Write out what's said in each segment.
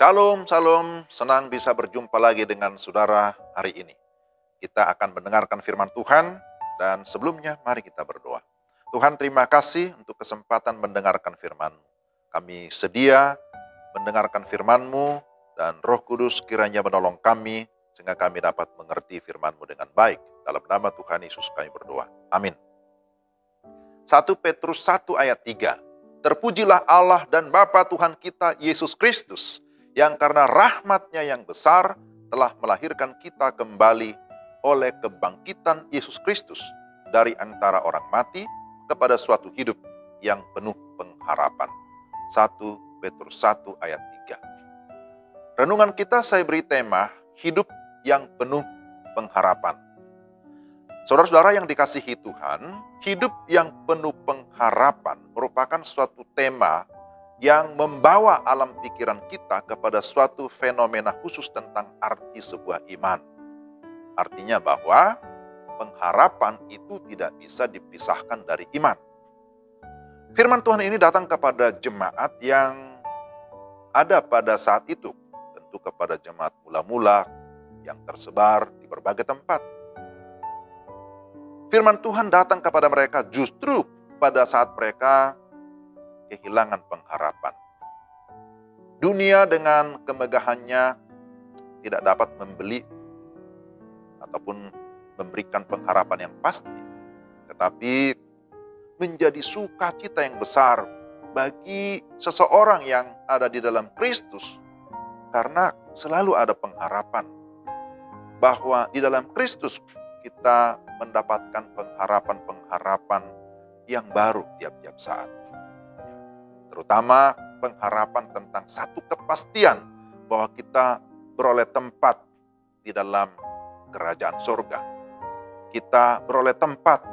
Shalom, shalom. Senang bisa berjumpa lagi dengan saudara hari ini. Kita akan mendengarkan firman Tuhan dan sebelumnya mari kita berdoa. Tuhan, terima kasih untuk kesempatan mendengarkan firman-Mu. Kami sedia mendengarkan firman-Mu dan Roh Kudus kiranya menolong kami sehingga kami dapat mengerti firman-Mu dengan baik. Dalam nama Tuhan Yesus kami berdoa. Amin. 1 Petrus 1 ayat 3. Terpujilah Allah dan Bapa Tuhan kita Yesus Kristus, yang karena rahmat-Nya yang besar telah melahirkan kita kembali oleh kebangkitan Yesus Kristus dari antara orang mati kepada suatu hidup yang penuh pengharapan. 1 Petrus 1 ayat 3. Renungan kita saya beri tema hidup yang penuh pengharapan. Saudara-saudara yang dikasihi Tuhan, hidup yang penuh pengharapan merupakan suatu tema yang membawa alam pikiran kita kepada suatu fenomena khusus tentang arti sebuah iman. Artinya bahwa pengharapan itu tidak bisa dipisahkan dari iman. Firman Tuhan ini datang kepada jemaat yang ada pada saat itu, tentu kepada jemaat mula-mula yang tersebar di berbagai tempat. Firman Tuhan datang kepada mereka justru pada saat mereka kehilangan pengharapan. Dunia dengan kemegahannya tidak dapat membeli ataupun memberikan pengharapan yang pasti, tetapi menjadi sukacita yang besar bagi seseorang yang ada di dalam Kristus, karena selalu ada pengharapan bahwa di dalam Kristus kita mendapatkan pengharapan-pengharapan yang baru tiap-tiap saat. Terutama pengharapan tentang satu kepastian bahwa kita beroleh tempat di dalam kerajaan surga. Kita beroleh tempat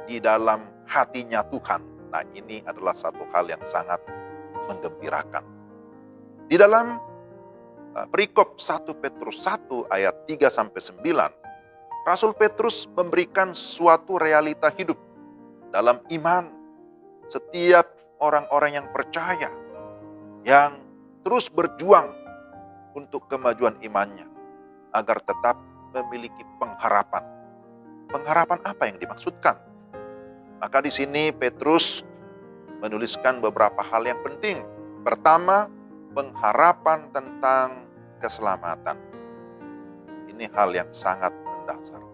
di dalam hatinya Tuhan. Nah, ini adalah satu hal yang sangat menggembirakan. Di dalam perikop 1 Petrus 1 ayat 3-9, Rasul Petrus memberikan suatu realita hidup dalam iman setiap orang-orang yang percaya, yang terus berjuang untuk kemajuan imannya, agar tetap memiliki pengharapan. Pengharapan apa yang dimaksudkan? Maka di sini Petrus menuliskan beberapa hal yang penting. Pertama, pengharapan tentang keselamatan. Ini hal yang sangat mendasar.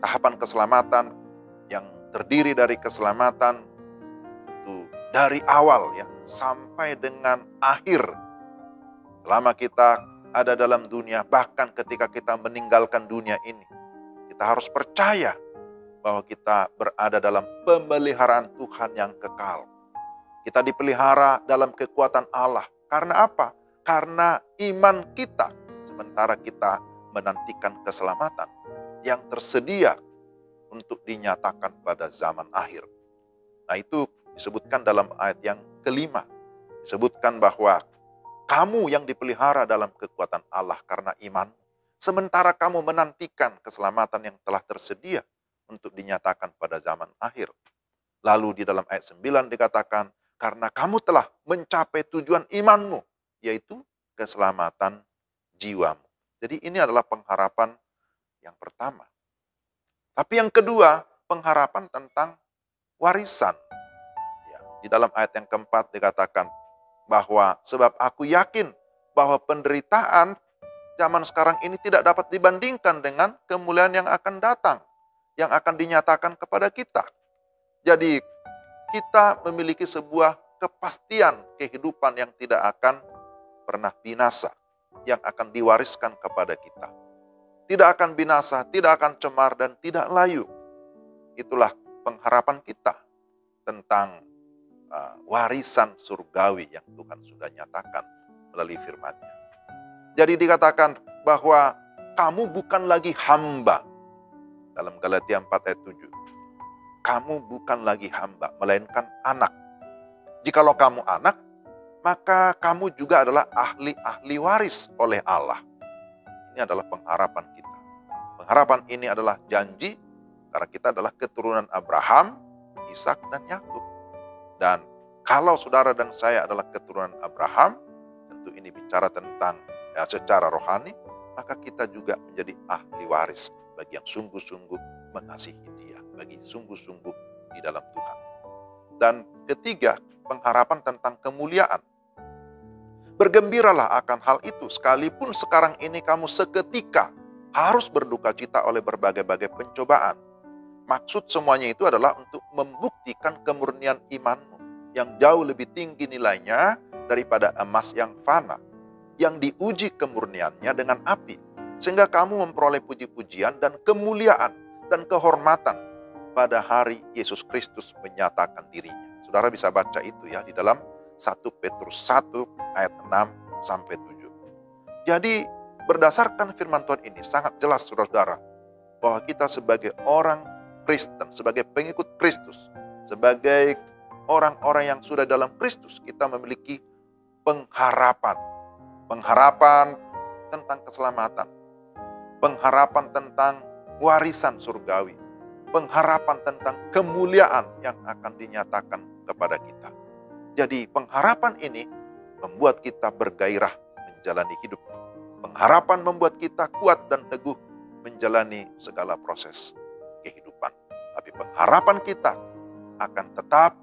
Tahapan keselamatan yang terdiri dari keselamatan itu dari awal ya sampai dengan akhir. Selama kita ada dalam dunia, bahkan ketika kita meninggalkan dunia ini, kita harus percaya bahwa kita berada dalam pemeliharaan Tuhan yang kekal. Kita dipelihara dalam kekuatan Allah. Karena apa? Karena iman kita, sementara kita menantikan keselamatan yang tersedia untuk dinyatakan pada zaman akhir. Nah, itu disebutkan dalam ayat yang kelima. Disebutkan bahwa kamu yang dipelihara dalam kekuatan Allah karena iman, sementara kamu menantikan keselamatan yang telah tersedia untuk dinyatakan pada zaman akhir. Lalu di dalam ayat 9 dikatakan, karena kamu telah mencapai tujuan imanmu, yaitu keselamatan jiwamu. Jadi ini adalah pengharapan yang pertama. Tapi yang kedua, pengharapan tentang warisan. Ya, di dalam ayat yang keempat dikatakan bahwa sebab aku yakin bahwa penderitaan zaman sekarang ini tidak dapat dibandingkan dengan kemuliaan yang akan datang, yang akan dinyatakan kepada kita. Jadi kita memiliki sebuah kepastian kehidupan yang tidak akan pernah binasa, yang akan diwariskan kepada kita. Tidak akan binasa, tidak akan cemar, dan tidak layu. Itulah pengharapan kita tentang warisan surgawi yang Tuhan sudah nyatakan melalui firman-Nya. Jadi dikatakan bahwa kamu bukan lagi hamba. Dalam Galatia 4 ayat 7. Kamu bukan lagi hamba, melainkan anak. Jikalau kamu anak, maka kamu juga adalah ahli-ahli waris oleh Allah. Ini adalah pengharapan kita. Pengharapan ini adalah janji, karena kita adalah keturunan Abraham, Ishak, dan Yakub. Dan kalau saudara dan saya adalah keturunan Abraham, dan tentu ini bicara tentang secara rohani, maka kita juga menjadi ahli waris bagi yang sungguh-sungguh mengasihi Dia, bagi sungguh-sungguh di dalam Tuhan. Dan ketiga, pengharapan tentang kemuliaan. Bergembiralah akan hal itu, sekalipun sekarang ini kamu seketika harus berduka cita oleh berbagai-bagai pencobaan. Maksud semuanya itu adalah untuk membuktikan kemurnian imanmu yang jauh lebih tinggi nilainya daripada emas yang fana, yang diuji kemurniannya dengan api, sehingga kamu memperoleh puji-pujian dan kemuliaan dan kehormatan pada hari Yesus Kristus menyatakan dirinya. Saudara bisa baca itu ya di dalam 1 Petrus 1 ayat 6 sampai 7. Jadi berdasarkan firman Tuhan ini sangat jelas saudara-saudara bahwa kita sebagai orang Kristen, sebagai pengikut Kristus, sebagai orang-orang yang sudah dalam Kristus, kita memiliki pengharapan. Pengharapan tentang keselamatan, pengharapan tentang warisan surgawi, pengharapan tentang kemuliaan yang akan dinyatakan kepada kita. Jadi pengharapan ini membuat kita bergairah menjalani hidup. Pengharapan membuat kita kuat dan teguh menjalani segala proses kehidupan. Tapi pengharapan kita akan tetap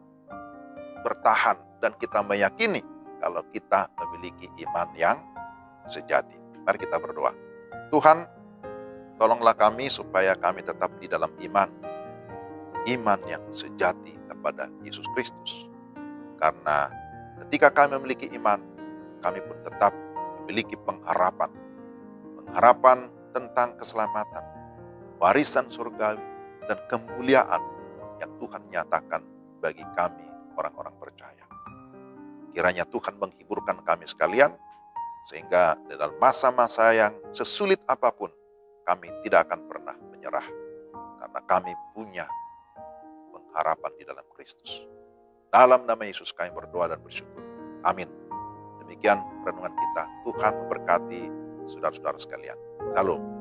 bertahan dan kita meyakini kalau kita memiliki iman yang sejati. Mari kita berdoa. Tuhan, tolonglah kami supaya kami tetap di dalam iman. Iman yang sejati kepada Yesus Kristus. Karena ketika kami memiliki iman, kami pun tetap memiliki pengharapan. Pengharapan tentang keselamatan, warisan surgawi, dan kemuliaan yang Tuhan nyatakan bagi kami orang-orang percaya. Kiranya Tuhan menghiburkan kami sekalian, sehingga dalam masa-masa yang sesulit apapun, kami tidak akan pernah menyerah. Karena kami punya pengharapan di dalam Kristus. Dalam nama Yesus kami berdoa dan bersyukur. Amin. Demikian renungan kita. Tuhan memberkati saudara-saudara sekalian. Shalom.